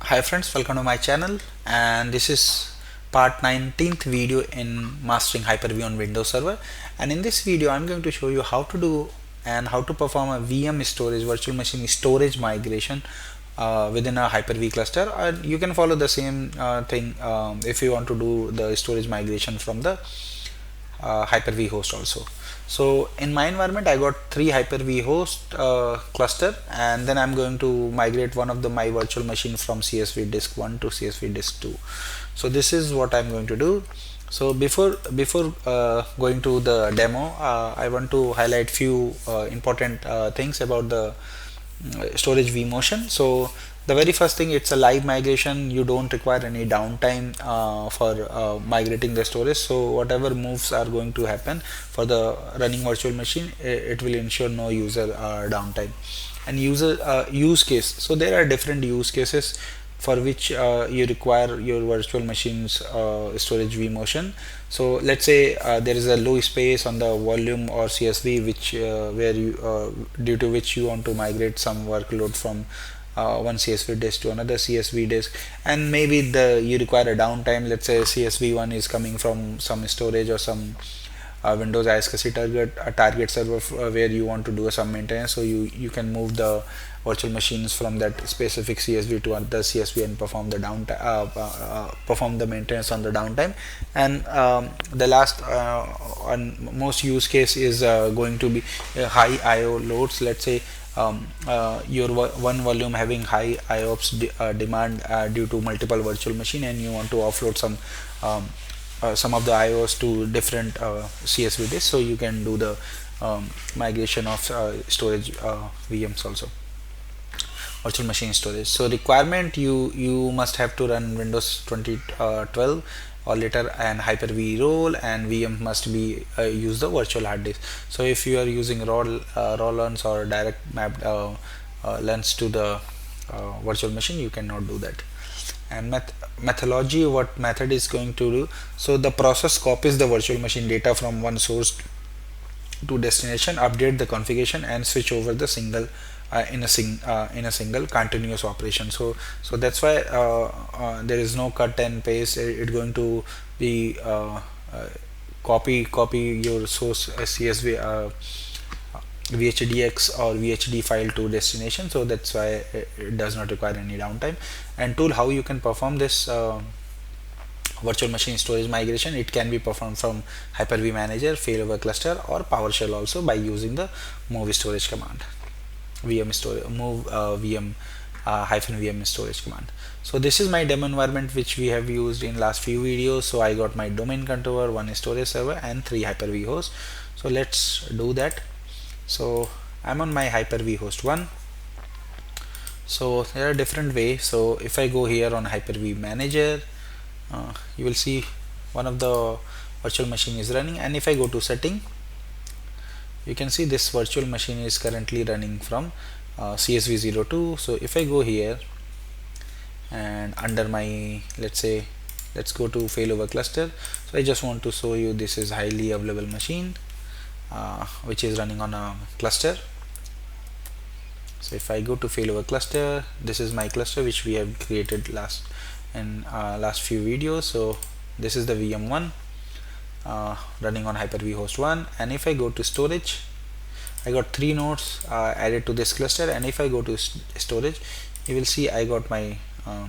Hi friends, welcome to my channel, and this is part 19th video in mastering Hyper-V on Windows Server. And in this video I'm going to show you how to do and how to perform a VM storage virtual machine storage migration within a Hyper-V cluster. You can follow the same thing if you want to do the storage migration from the Hyper-V host also. So in my environment I got three Hyper-V host cluster, and then I'm going to migrate one of my virtual machine from CSV disk 1 to CSV disk 2. So this is what I'm going to do. So before going to the demo, I want to highlight few important things about the storage vMotion. So the very first thing, it's a live migration. You don't require any downtime for migrating the storage. So whatever moves are going to happen for the running virtual machine, it will ensure no user downtime. And user use case, so there are different use cases for which you require your virtual machine's storage vMotion. So let's say there is a low space on the volume or CSV which where you due to which you want to migrate some workload from one CSV disk to another CSV disk, and maybe you require a downtime. Let's say CSV1 is coming from some storage or some Windows ISCSI target server where you want to do some maintenance, so you can move the virtual machines from that specific CSV to another CSV and perform the perform the maintenance on the downtime. And the last and most use case is going to be high IO loads. Let's say your one volume having high IOPS demand due to multiple virtual machine, and you want to offload some of the IOs to different CSV disks, so you can do the migration of storage VMs also, virtual machine storage. So requirement, you must have to run Windows 2012 or later and Hyper-V role, and VM must be use the virtual hard disk. So if you are using raw LUNs or direct mapped LUNs to the virtual machine, you cannot do that. And methodology, what method is going to do, so the process copies the virtual machine data from one source to destination, update the configuration, and switch over the single in a single continuous operation. So that's why there is no cut and paste. It's going to be copy your source CSV VHDX or VHD file to destination. So that's why it does not require any downtime. And tool, how you can perform this virtual machine storage migration, it can be performed from Hyper-V Manager, failover cluster, or PowerShell also by using the move storage command, VM storage move VM hyphen VM storage command. So this is my demo environment which we have used in last few videos. So I got my domain controller, one storage server, and three Hyper-V hosts. So let's do that. So I'm on my Hyper-V host 1. So there are different ways. So if I go here on Hyper-V Manager, you will see one of the virtual machine is running, and if I go to setting, you can see this virtual machine is currently running from CSV02. So if I go here and under my, let's go to failover cluster. So I just want to show you this is highly available machine which is running on a cluster. So if I go to failover cluster, this is my cluster which we have created last few videos. So this is the VM1 running on Hyper-V host 1, and if I go to storage, I got three nodes added to this cluster, and if I go to storage, you will see I got my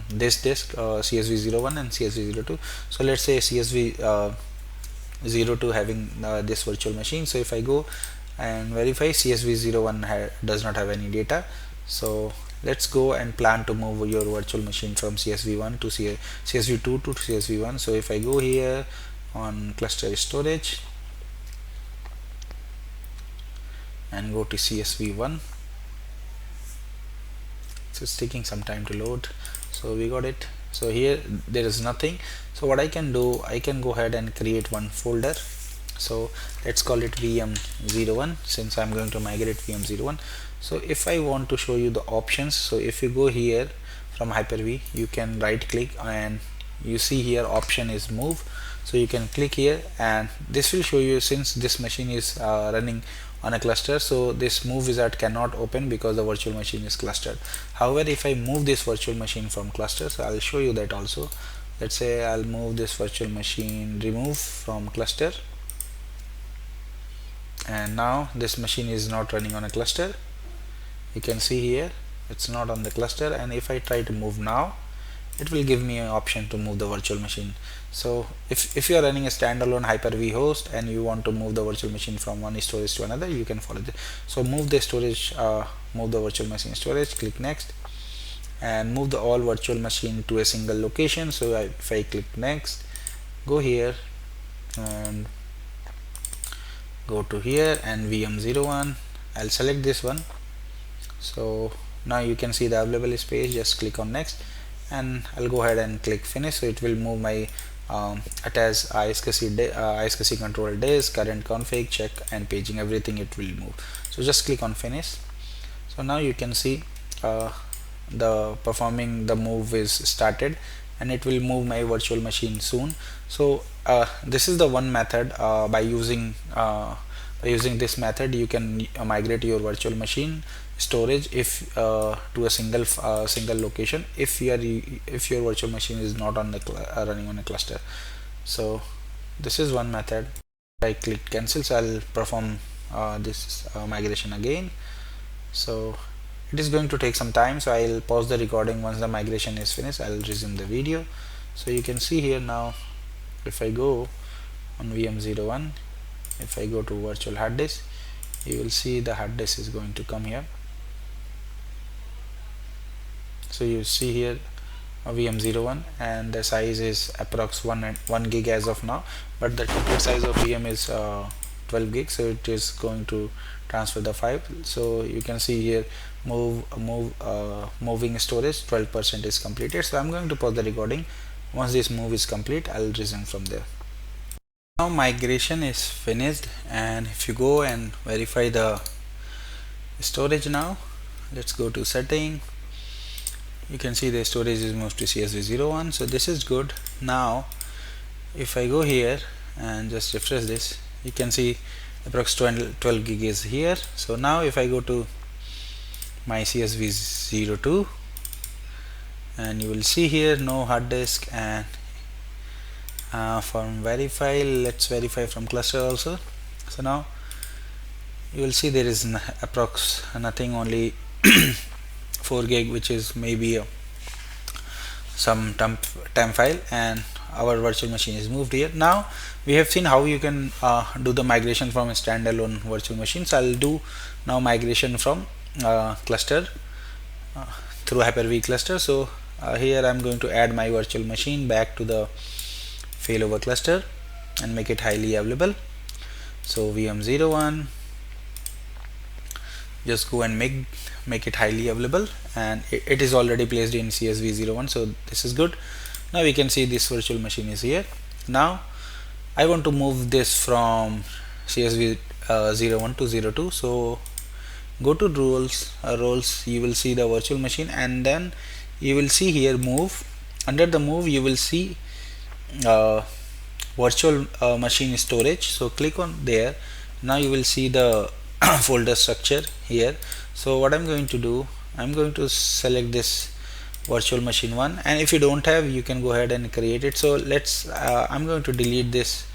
this disk CSV01 and CSV02. So let's say CSV02 having this virtual machine. So if I go and verify, CSV01 does not have any data. So let's go and plan to move your virtual machine from CSV1 to CSV2 to CSV1. So if I go here on cluster storage and go to CSV1, so it's taking some time to load. So we got it. So here there is nothing. So what I can do, I can go ahead and create one folder. So let's call it VM01 since I'm going to migrate VM01. So if I want to show you the options, so if you go here from Hyper-V, you can right click and you see here option is move. So you can click here and this will show you, since this machine is running on a cluster, so this move wizard cannot open because the virtual machine is clustered. However, if I move this virtual machine from cluster, so I'll show you that also. Let's say I'll move this virtual machine, remove from cluster, and now this machine is not running on a cluster. You can see here it's not on the cluster, and if I try to move now, it will give me an option to move the virtual machine. So if you are running a standalone Hyper-V host and you want to move the virtual machine from one storage to another, you can follow this. So move the storage, move the virtual machine storage, click next, and move the all virtual machine to a single location. So if I click next, go here and go to here and VM01, I'll select this one. So now you can see the available space. Just click on next, and I'll go ahead and click finish. So it will move my attach ISKC control disk, current config, check, and paging, everything it will move. So just click on finish. So now you can see the move is started, and it will move my virtual machine soon. So this is the one method. By using this method, you can migrate your virtual machine storage if to a single location if your virtual machine is not on the running on a cluster. So this is one method. I click cancel, so I'll perform this migration again. So it is going to take some time, so I'll pause the recording. Once the migration is finished, I'll resume the video. So you can see here now, if I go on VM01, if I go to virtual hard disk, you will see the hard disk is going to come here. So you see here a VM01, and the size is approx 1 gig as of now, but the complete size of VM is 12 gigs, so it is going to transfer the file. So you can see here moving storage 12% is completed. So I'm going to pause the recording. Once this move is complete, I'll resume from there. Now migration is finished, and if you go and verify the storage now, let's go to setting. You can see the storage is moved to CSV01, so this is good. Now if I go here and just refresh this, you can see approx 12 gig is here. So now if I go to my CSV02, and you will see here no hard disk, and from verify, let's verify from cluster also. So now you will see there is approx nothing, only 4 gig, which is maybe some temp file, and our virtual machine is moved here. Now we have seen how you can do the migration from a standalone virtual machine. So I'll do now migration from cluster through Hyper-V cluster. So here I'm going to add my virtual machine back to the failover cluster and make it highly available. So VM01, just go and make it highly available, and it is already placed in CSV01, so this is good. Now we can see this virtual machine is here. Now I want to move this from CSV01 to 02. So go to roles, you will see the virtual machine, and then you will see here move. Under the move, you will see virtual machine storage. So click on there. Now you will see the folder structure here. So what I'm going to do, I'm going to select this virtual machine one, and if you don't have, you can go ahead and create it. So let's I'm going to delete this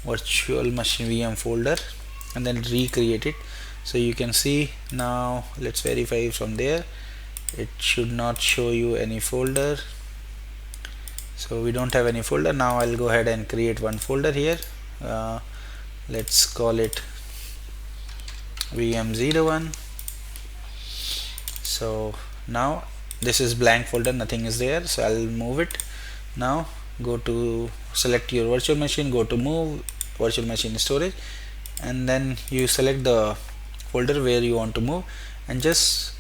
virtual machine VM folder and then recreate it. So you can see now, let's verify from there. It should not show you any folder, so we don't have any folder. Now I'll go ahead and create one folder here. Let's call it VM01. So now this is blank folder, nothing is there, so I'll move it. Now go to select your virtual machine, go to move virtual machine storage, and then you select the folder where you want to move, and just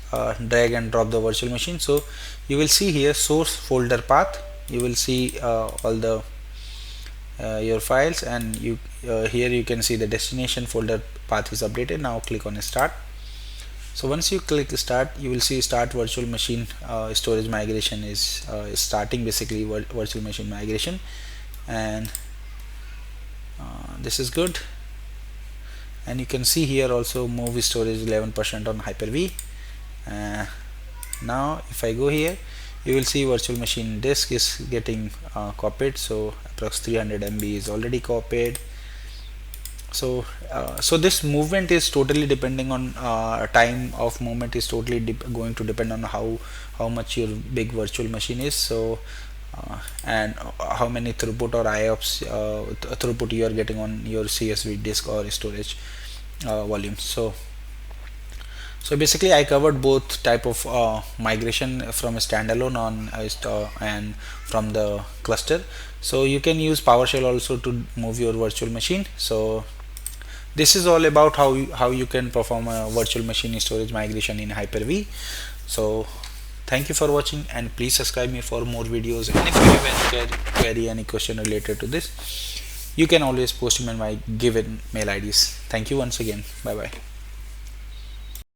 drag and drop the virtual machine. So you will see here source folder path, you will see all the your files, and you here you can see the destination folder path is updated. Now click on start. So once you click start, you will see start virtual machine storage migration is starting, basically virtual machine migration, and this is good. and you can see here also move storage 11% on Hyper-V. Now if I go here, you will see virtual machine disk is getting copied, so approx 300 MB is already copied. So so this movement is totally depending on time of movement is totally going to depend on how much your big virtual machine is. So and how many throughput or IOPS throughput you are getting on your CSV disk or storage volume. So basically I covered both type of migration from a standalone on and from the cluster. So you can use PowerShell also to move your virtual machine. So this is all about how you can perform a virtual machine storage migration in Hyper-V. So thank you for watching, and please subscribe me for more videos. And if you have any query, any question related to this, you can always post them in my given mail IDs. Thank you once again. Bye bye.